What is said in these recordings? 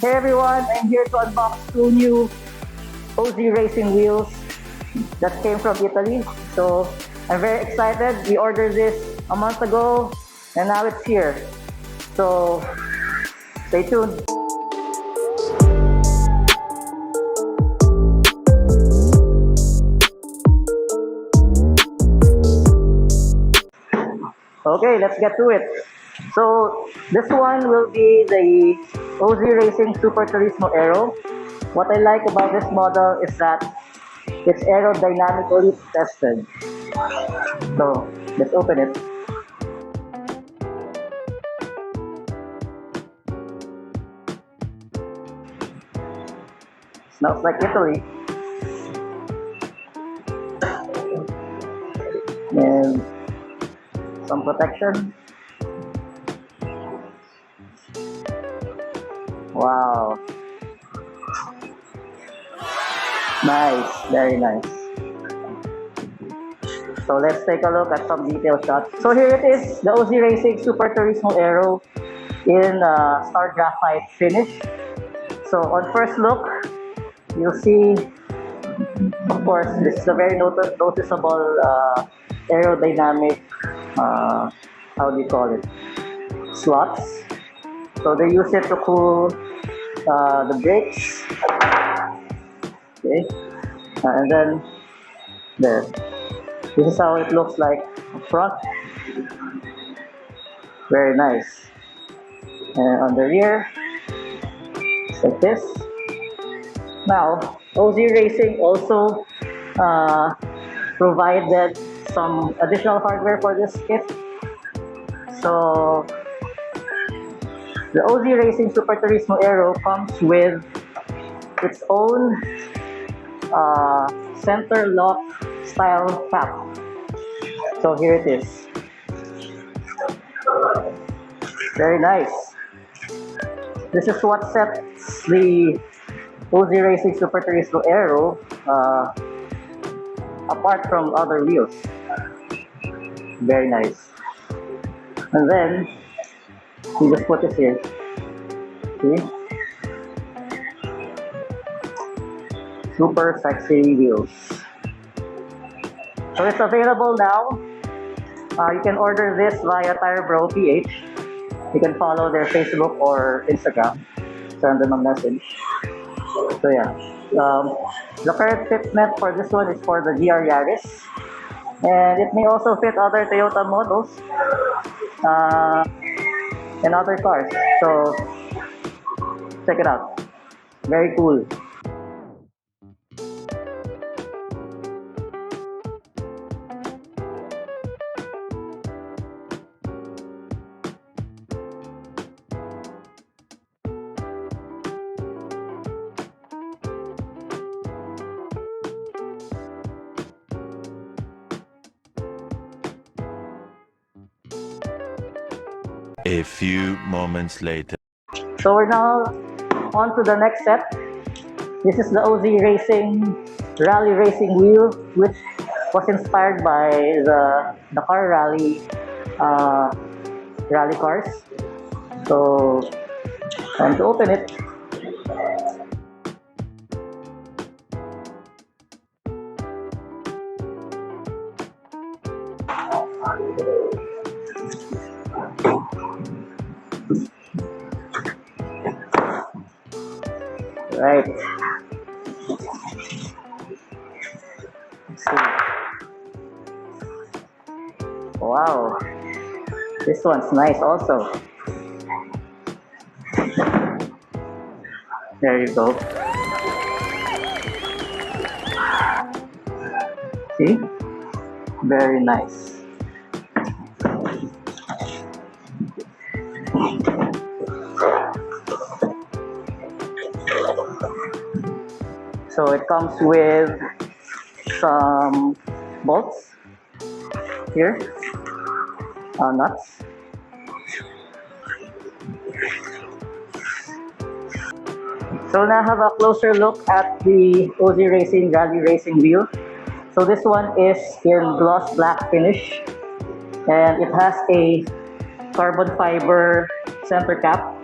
Hey everyone, I'm here to unbox two new OZ Racing wheels that came from Italy. So I'm very excited. We ordered this a month ago and now it's here. So stay tuned. Okay, let's get to it. So this one will be the OZ Racing Superturismo Aero. What I like about this model is that it's aerodynamically tested. So let's open it. Smells like Italy. And some protection. Wow. Nice, very nice. So let's take a look at some detail shots. So here it is, the OZ Racing Superturismo Aero in star graphite finish. So on first look, you'll see, of course, this is a very noticeable aerodynamic, how do you call it, slots. So they use it to cool the brakes. Okay, and then there. This is how it looks like up front. Very nice. And on the rear, it's like this. Now, OZ Racing also provided some additional hardware for this kit. So, the OZ Racing Superturismo Aero comes with its own center lock style cap. So here it is. Very nice. This is what sets the OZ Racing Superturismo Aero apart from other wheels. Very nice. And then we just put this here. See? Super sexy wheels. So it's available now. You can order this via Tire Bro PH. You can follow their Facebook or Instagram. Send them a message. So yeah, the current fitment for this one is for the GR Yaris, and it may also fit other Toyota models and other cars. So check it out. Very cool. A few moments later. So we're now on to the next set. This is the OZ Racing Rally Racing Wheel, which was inspired by the Dakar Rally rally cars. So time to open it. Right. Let's see. Wow. This one's nice also. There you go. See? Very nice. So it comes with some bolts here, nuts. So now have a closer look at the OZ Racing Rally Racing wheel. So this one is in gloss black finish, and it has a carbon fiber center cap,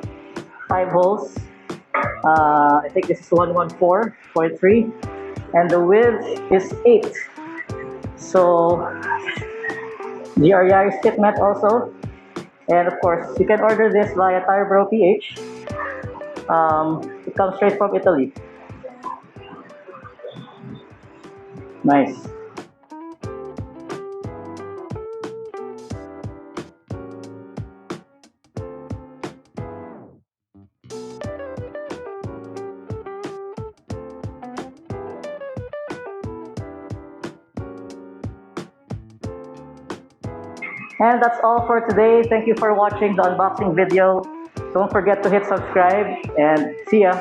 5 holes. I think this is 114.3, and the width is 8. So GREI is met also, and of course you can order this via Tire Bro PH. It comes straight from Italy. Nice. And that's all for today. Thank you for watching the unboxing video. Don't forget to hit subscribe and see ya.